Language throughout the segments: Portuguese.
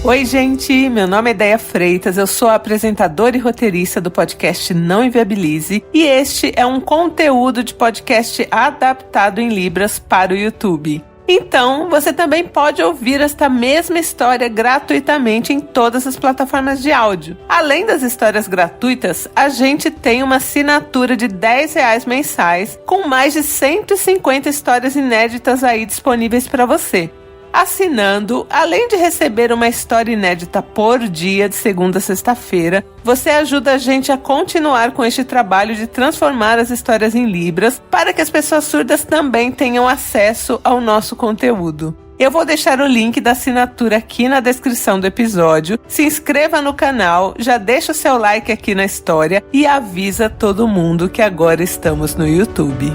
Oi, gente! Meu nome é Déia Freitas, eu sou a apresentadora e roteirista do podcast Não Inviabilize e este é um conteúdo de podcast adaptado em Libras para o YouTube. Então, você também pode ouvir esta mesma história gratuitamente em todas as plataformas de áudio. Além das histórias gratuitas, a gente tem uma assinatura de R$10 mensais com mais de 150 histórias inéditas aí disponíveis para você. Assinando, além de receber uma história inédita por dia de segunda a sexta-feira, você ajuda a gente a continuar com este trabalho de transformar as histórias em Libras para que as pessoas surdas também tenham acesso ao nosso conteúdo. Eu vou deixar o link da assinatura aqui na descrição do episódio. Se inscreva no canal, já deixa o seu like aqui na história e avisa todo mundo que agora estamos no YouTube.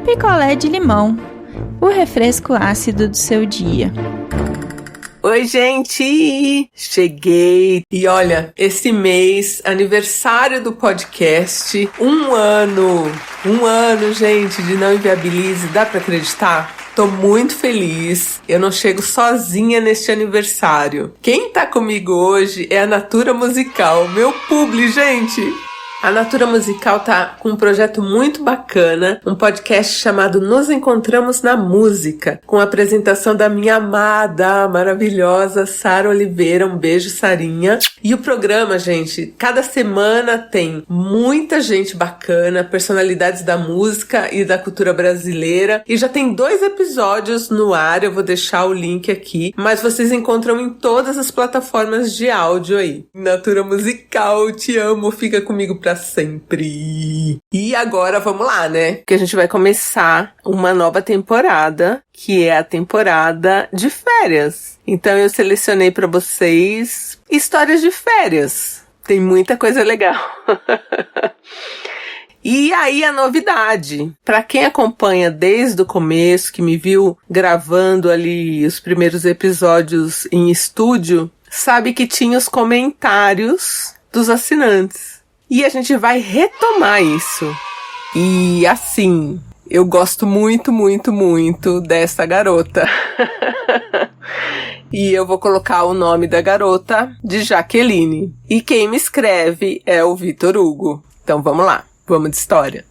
Picolé de limão, o refresco ácido do seu dia. Oi, gente! Cheguei! E olha, esse mês, aniversário do podcast, um ano, gente, de Não Inviabilize, dá pra acreditar? Tô muito feliz, eu não chego sozinha neste aniversário. Quem tá comigo hoje é a Natura Musical, meu publi, gente! A Natura Musical tá com um projeto muito bacana, um podcast chamado Nos Encontramos na Música, com a apresentação da minha amada, maravilhosa Sara Oliveira. Um beijo, Sarinha. E o programa, gente, cada semana tem muita gente bacana, personalidades da música e da cultura brasileira. E já tem 2 episódios no ar, eu vou deixar o link aqui, mas vocês encontram em todas as plataformas de áudio aí. Natura Musical, te amo, fica comigo pra sempre. E agora vamos lá, né? Porque a gente vai começar uma nova temporada, que é a temporada de férias. Então eu selecionei para vocês histórias de férias. Tem muita coisa legal. E aí a novidade, para quem acompanha desde o começo, que me viu gravando ali os primeiros episódios em estúdio, sabe que tinha os comentários dos assinantes. E a gente vai retomar isso. E assim, eu gosto muito, muito, muito dessa garota. E eu vou colocar o nome da garota de Jaqueline. E quem me escreve é o Vitor Hugo. Então vamos lá, vamos de história.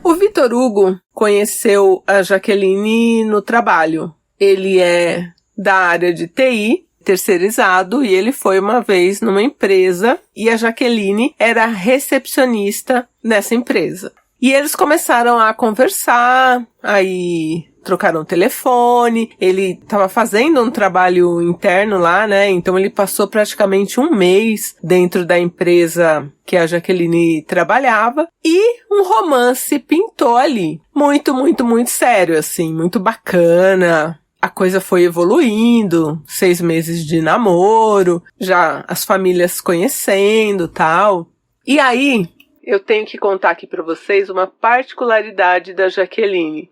O Vitor Hugo conheceu a Jaqueline no trabalho. Ele é da área de TI, terceirizado, e ele foi uma vez numa empresa e a Jaqueline era recepcionista nessa empresa. E eles começaram a conversar, aí trocaram o telefone, ele estava fazendo um trabalho interno lá, né? Então ele passou praticamente um mês dentro da empresa que a Jaqueline trabalhava e um romance pintou ali. Muito, muito, muito sério, assim, muito bacana. A coisa foi evoluindo, 6 meses de namoro, já as famílias conhecendo, tal. E aí, eu tenho que contar aqui para vocês uma particularidade da Jaqueline.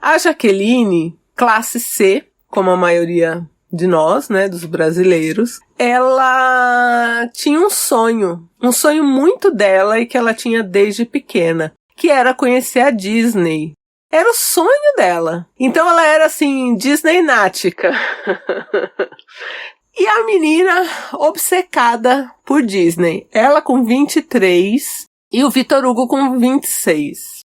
A Jaqueline, classe C, como a maioria de nós, né, dos brasileiros, ela tinha um sonho muito dela e que ela tinha desde pequena, que era conhecer a Disney. Era o sonho dela. Então ela era assim, Disneynática. E a menina obcecada por Disney. Ela com 23 e o Vitor Hugo com 26.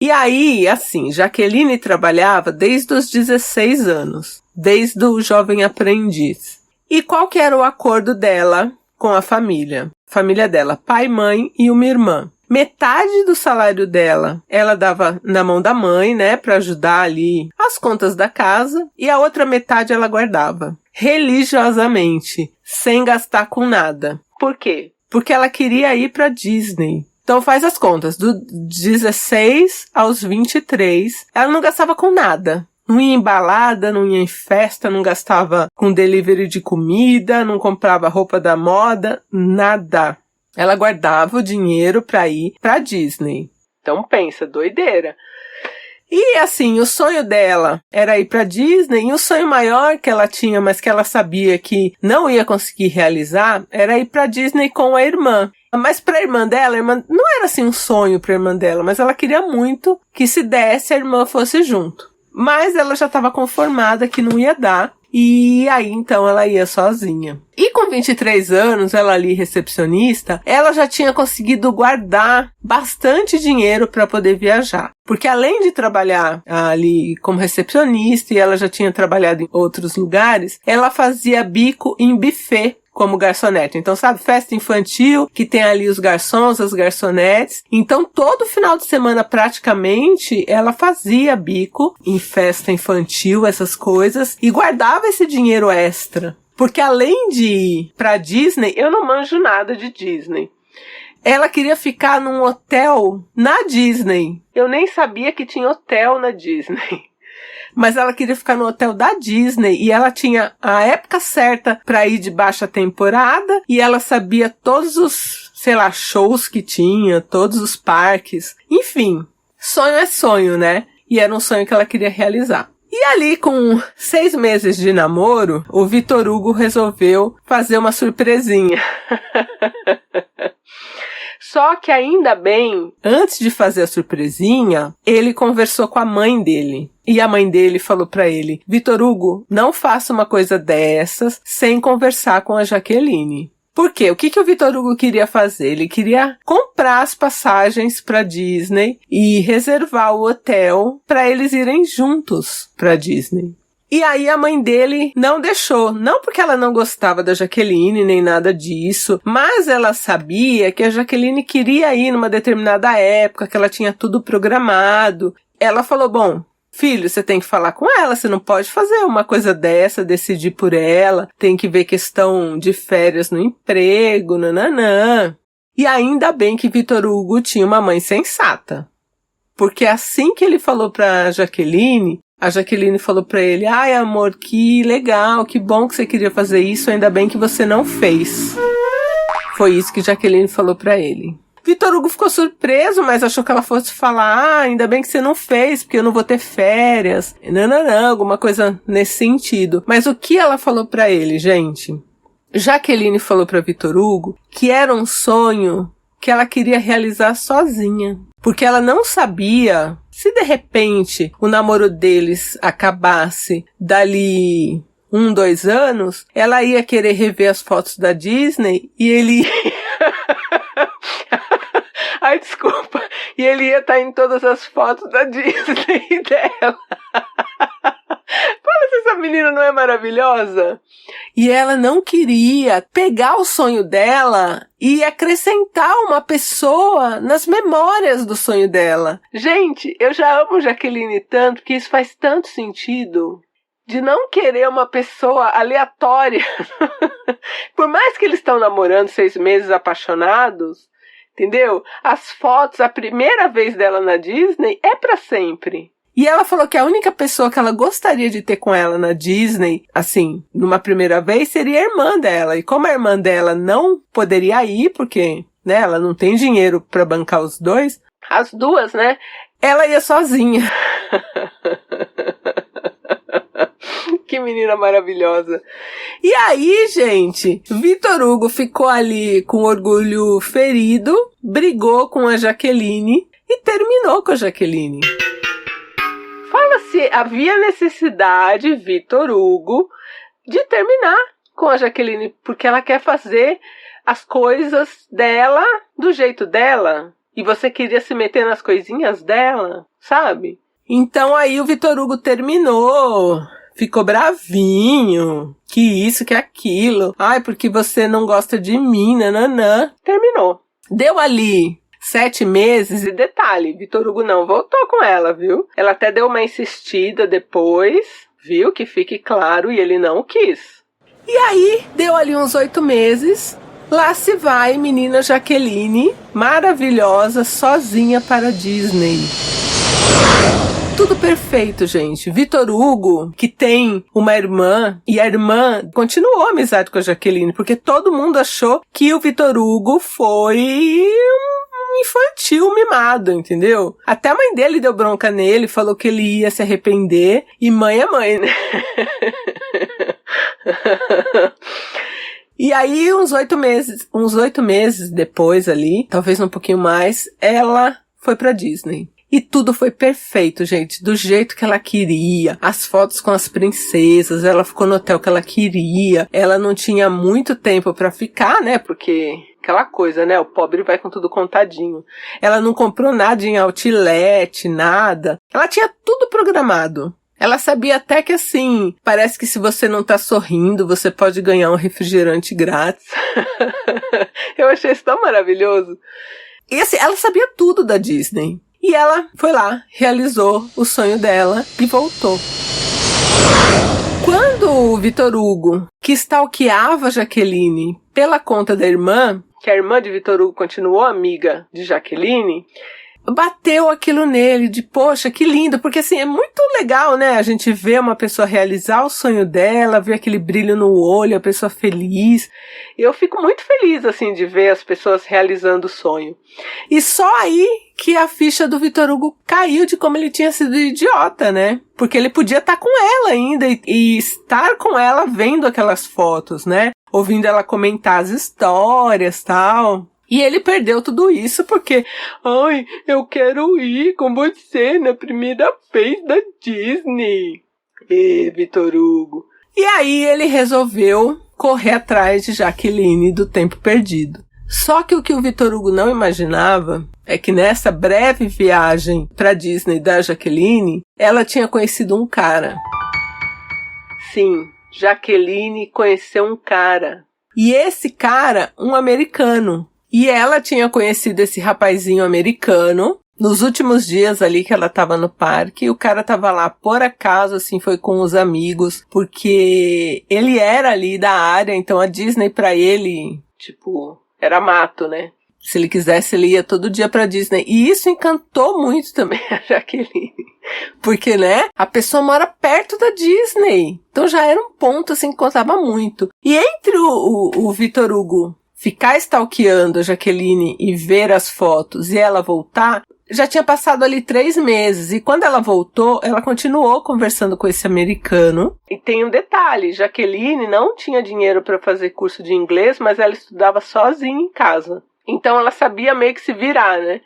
E aí, assim, Jaqueline trabalhava desde os 16 anos. Desde o jovem aprendiz. E qual que era o acordo dela com a família? Família dela, pai, mãe e uma irmã. Metade do salário dela, ela dava na mão da mãe, né, para ajudar ali as contas da casa, e a outra metade ela guardava, religiosamente, sem gastar com nada. Por quê? Porque ela queria ir para Disney. Então faz as contas, do 16 aos 23, ela não gastava com nada. Não ia em balada, não ia em festa, não gastava com delivery de comida, não comprava roupa da moda, nada. Ela guardava o dinheiro para ir para Disney. Então pensa, doideira. E assim, o sonho dela era ir para Disney, e o sonho maior que ela tinha, mas que ela sabia que não ia conseguir realizar, era ir para Disney com a irmã. Mas pra irmã dela, a irmã não era assim um sonho pra irmã dela, mas ela queria muito que se desse a irmã fosse junto. Mas ela já estava conformada que não ia dar. E aí, então, ela ia sozinha. E com 23 anos, ela ali, recepcionista, ela já tinha conseguido guardar bastante dinheiro para poder viajar. Porque além de trabalhar ali como recepcionista, e ela já tinha trabalhado em outros lugares, ela fazia bico em buffet como garçonete. Então, sabe, festa infantil, que tem ali os garçons, as garçonetes. Então, todo final de semana, praticamente, ela fazia bico em festa infantil, essas coisas, e guardava esse dinheiro extra. Porque além de ir pra Disney, eu não manjo nada de Disney. Ela queria ficar num hotel na Disney. Eu nem sabia que tinha hotel na Disney. Mas ela queria ficar no hotel da Disney e ela tinha a época certa para ir de baixa temporada e ela sabia todos os, shows que tinha, todos os parques. Enfim, sonho é sonho, né? E era um sonho que ela queria realizar. E ali, com 6 meses de namoro, o Vitor Hugo resolveu fazer uma surpresinha. Só que ainda bem, antes de fazer a surpresinha, ele conversou com a mãe dele. E a mãe dele falou pra ele: Vitor Hugo, não faça uma coisa dessas sem conversar com a Jaqueline. Por quê? O que o Vitor Hugo queria fazer? Ele queria comprar as passagens pra Disney e reservar o hotel para eles irem juntos pra Disney. E aí a mãe dele não deixou, não porque ela não gostava da Jaqueline, nem nada disso, mas ela sabia que a Jaqueline queria ir numa determinada época, que ela tinha tudo programado. Ela falou: bom, filho, você tem que falar com ela, você não pode fazer uma coisa dessa, decidir por ela, tem que ver questão de férias no emprego, nananã. E ainda bem que Vitor Hugo tinha uma mãe sensata, porque assim que ele falou pra Jaqueline, a Jaqueline falou pra ele: ai, amor, que legal, que bom que você queria fazer isso, ainda bem que você não fez. Foi isso que Jaqueline falou pra ele. Vitor Hugo ficou surpreso, mas achou que ela fosse falar: ah, ainda bem que você não fez, porque eu não vou ter férias. Não, alguma coisa nesse sentido. Mas o que ela falou pra ele, gente? Jaqueline falou pra Vitor Hugo que era um sonho que ela queria realizar sozinha. Porque ela não sabia se de repente o namoro deles acabasse dali 1, 2 anos, ela ia querer rever as fotos da Disney e ele ai, desculpa. E ele ia estar em todas as fotos da Disney dela. Fala se essa menina não é maravilhosa. E ela não queria pegar o sonho dela e acrescentar uma pessoa nas memórias do sonho dela. Gente, eu já amo Jaqueline tanto que isso faz tanto sentido. De não querer uma pessoa aleatória. Por mais que eles estão namorando 6 meses apaixonados, entendeu? As fotos, a primeira vez dela na Disney é pra sempre. E ela falou que a única pessoa que ela gostaria de ter com ela na Disney, assim, numa primeira vez, seria a irmã dela. E como a irmã dela não poderia ir, porque, né, ela não tem dinheiro pra bancar os dois, as duas, né, ela ia sozinha. Que menina maravilhosa. E aí, gente, Vitor Hugo ficou ali com orgulho ferido, brigou com a Jaqueline e terminou com a Jaqueline. Fala se havia necessidade, Vitor Hugo, de terminar com a Jaqueline, porque ela quer fazer as coisas dela do jeito dela. E você queria se meter nas coisinhas dela, sabe? Então aí o Vitor Hugo terminou. Ficou bravinho, que isso, que aquilo. Ai, porque você não gosta de mim, nananã. Terminou. Deu ali 7 meses e detalhe, Vitor Hugo não voltou com ela, viu? Ela até deu uma insistida depois, viu? Que fique claro, e ele não quis. E aí, deu ali uns 8 meses, lá se vai menina Jaqueline, maravilhosa, sozinha para Disney. Tudo perfeito, gente. Vitor Hugo, que tem uma irmã, e a irmã continuou a amizade com a Jaqueline, porque todo mundo achou que o Vitor Hugo foi um infantil mimado, entendeu? Até a mãe dele deu bronca nele, falou que ele ia se arrepender, e mãe é mãe, né? E aí, uns 8 meses depois ali, talvez um pouquinho mais, ela foi pra Disney. E tudo foi perfeito, gente, do jeito que ela queria. As fotos com as princesas, ela ficou no hotel que ela queria. Ela não tinha muito tempo pra ficar, né, porque aquela coisa, né, o pobre vai com tudo contadinho. Ela não comprou nada em outlet, nada. Ela tinha tudo programado. Ela sabia até que, assim, parece que se você não tá sorrindo, você pode ganhar um refrigerante grátis. Eu achei isso tão maravilhoso. E assim, ela sabia tudo da Disney. E ela foi lá, realizou o sonho dela e voltou. Quando o Vitor Hugo, que stalkeava Jaqueline pela conta da irmã, que a irmã de Vitor Hugo continuou amiga de Jaqueline, bateu aquilo nele de, poxa, que lindo, porque assim, é muito legal, né, a gente ver uma pessoa realizar o sonho dela, ver aquele brilho no olho, a pessoa feliz. Eu fico muito feliz, assim, de ver as pessoas realizando o sonho. E só aí que a ficha do Vitor Hugo caiu de como ele tinha sido idiota, né, porque ele podia estar com ela ainda e estar com ela vendo aquelas fotos, né, ouvindo ela comentar as histórias, tal. E ele perdeu tudo isso porque, ai, eu quero ir com você na primeira vez da Disney. Vitor Hugo. E aí ele resolveu correr atrás de Jaqueline do tempo perdido. Só que o o Vitor Hugo não imaginava é que nessa breve viagem pra Disney da Jaqueline, ela tinha conhecido um cara. Sim, Jaqueline conheceu um cara. E esse cara, um americano. E ela tinha conhecido esse rapazinho americano nos últimos dias ali que ela tava no parque. E o cara tava lá por acaso, assim, foi com os amigos, porque ele era ali da área, então a Disney pra ele, tipo, era mato, né? Se ele quisesse, ele ia todo dia pra Disney. E isso encantou muito também a Jaqueline. Porque, né, a pessoa mora perto da Disney. Então já era um ponto, assim, que contava muito. E entre o Vitor Hugo ficar stalkeando a Jaqueline e ver as fotos e ela voltar, já tinha passado ali 3 meses. E quando ela voltou, ela continuou conversando com esse americano. E tem um detalhe, Jaqueline não tinha dinheiro para fazer curso de inglês, mas ela estudava sozinha em casa. Então ela sabia meio que se virar, né,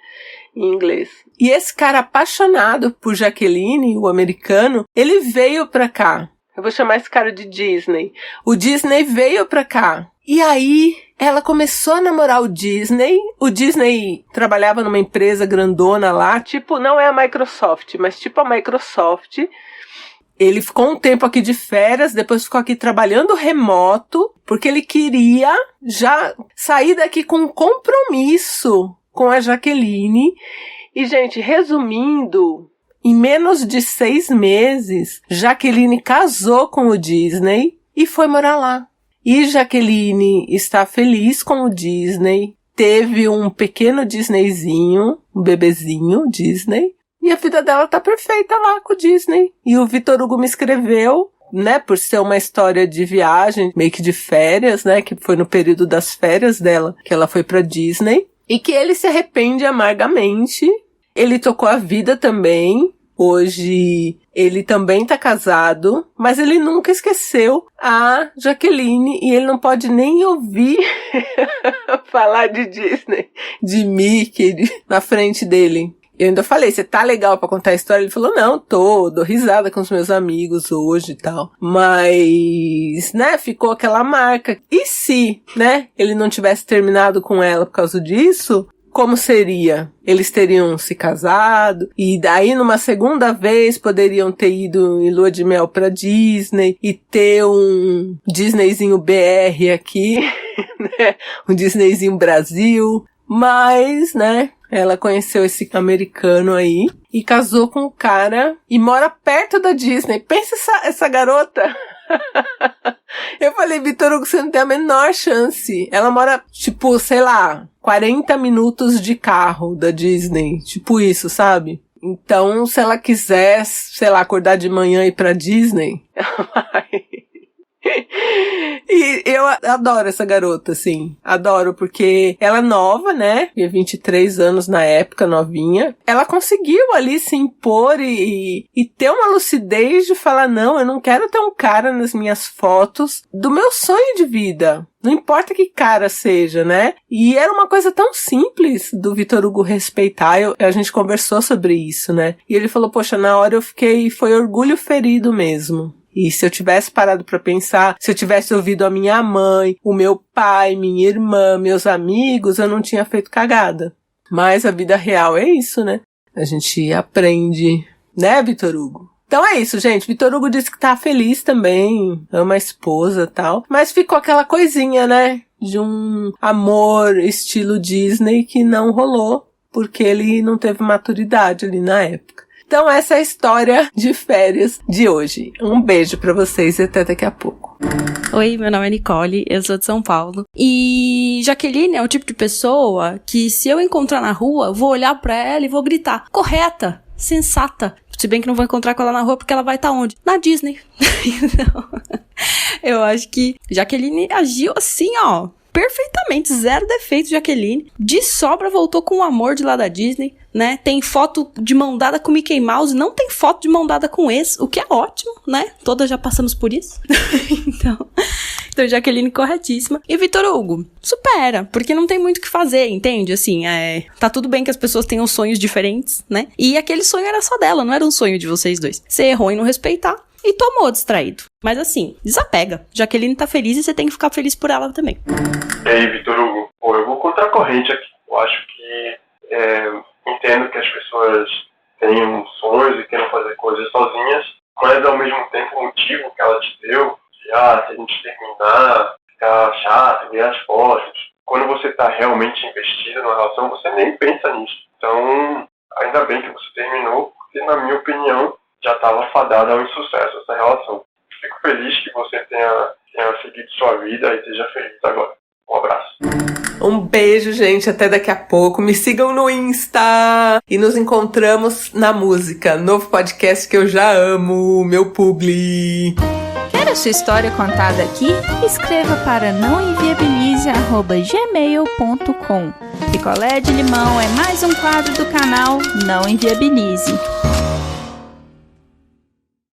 em inglês. E esse cara apaixonado por Jaqueline, o americano, ele veio pra cá. Eu vou chamar esse cara de Disney. O Disney veio pra cá. E aí, ela começou a namorar o Disney. O Disney trabalhava numa empresa grandona lá, tipo, não é a Microsoft, mas tipo a Microsoft. Ele ficou um tempo aqui de férias, depois ficou aqui trabalhando remoto, porque ele queria já sair daqui com um compromisso com a Jaqueline. E, gente, resumindo, em menos de 6 meses, Jaqueline casou com o Disney e foi morar lá. E Jaqueline está feliz com o Disney, teve um pequeno Disneyzinho, um bebezinho Disney, e a vida dela tá perfeita lá com o Disney. E o Vitor Hugo me escreveu, né, por ser uma história de viagem, meio que de férias, né, que foi no período das férias dela que ela foi pra Disney, e que ele se arrepende amargamente. Ele tocou a vida também. Hoje ele também tá casado, mas ele nunca esqueceu a Jaqueline e ele não pode nem ouvir falar de Disney, de Mickey na frente dele. Eu ainda falei, você tá legal pra contar a história? Ele falou, não, dou risada com os meus amigos hoje e tal. Mas, né, ficou aquela marca. E se, né, ele não tivesse terminado com ela por causa disso, como seria? Eles teriam se casado e daí numa segunda vez poderiam ter ido em lua de mel pra Disney e ter um Disneyzinho BR aqui, né? Um Disneyzinho Brasil. Mas, né, ela conheceu esse americano aí e casou com o cara e mora perto da Disney. Pensa essa garota. Eu falei, Vitor Hugo, você não tem a menor chance. Ela mora, tipo, sei lá, 40 minutos de carro da Disney. Tipo isso, sabe? Então, se ela quiser, sei lá, acordar de manhã e ir pra Disney, ela vai. E eu adoro essa garota, assim. Adoro, porque ela é nova, né? Tinha 23 anos na época, novinha. Ela conseguiu ali se impor e ter uma lucidez de falar, não, eu não quero ter um cara nas minhas fotos do meu sonho de vida. Não importa que cara seja, né? E era uma coisa tão simples do Vitor Hugo respeitar. A gente conversou sobre isso, né? E ele falou, poxa, na hora eu foi orgulho ferido mesmo. E se eu tivesse parado pra pensar, se eu tivesse ouvido a minha mãe, o meu pai, minha irmã, meus amigos, eu não tinha feito cagada. Mas a vida real é isso, né? A gente aprende, né, Vitor Hugo? Então é isso, gente. Vitor Hugo disse que tá feliz também, ama a esposa e tal. Mas ficou aquela coisinha, né? De um amor estilo Disney que não rolou, porque ele não teve maturidade ali na época. Então essa é a história de férias de hoje. Um beijo pra vocês e até daqui a pouco. Oi, meu nome é Nicole, eu sou de São Paulo. E Jaqueline é o tipo de pessoa que se eu encontrar na rua, eu vou olhar pra ela e vou gritar, correta, sensata. Se bem que não vou encontrar com ela na rua porque ela vai estar onde? Na Disney. Então, eu acho que Jaqueline agiu assim, ó, perfeitamente, zero defeitos, Jaqueline. De sobra voltou com o amor de lá da Disney, né? Tem foto de mão dada com Mickey Mouse, não tem foto de mão dada com esse, o que é ótimo, né? Todas já passamos por isso. Então, Jaqueline corretíssima. E Vitor Hugo, supera, porque não tem muito o que fazer, entende? Assim, tá tudo bem que as pessoas tenham sonhos diferentes, né? E aquele sonho era só dela, não era um sonho de vocês dois. Você errou em não respeitar e tomou distraído. Mas assim, desapega. Jaqueline tá feliz e você tem que ficar feliz por ela também. E aí, Vitor Hugo? Pô, eu vou contra a corrente aqui. Eu acho que entendo que as pessoas tenham sonhos e queiram fazer coisas sozinhas, mas ao mesmo tempo o motivo que ela te deu, que se a gente terminar, ficar chato, ver as fotos, quando você está realmente investido na relação, você nem pensa nisso. Então, ainda bem que você terminou, porque na minha opinião, já estava fadada ao insucesso essa relação. Fico feliz que você tenha seguido sua vida e esteja feliz agora. Um abraço. Um beijo, gente. Até daqui a pouco. Me sigam no Insta. E nos encontramos na música. Novo podcast que eu já amo. Meu publi. Quer a sua história contada aqui? Escreva para nãoenviabilize@gmail.com. Picolé de limão é mais um quadro do canal Não Enviabilize.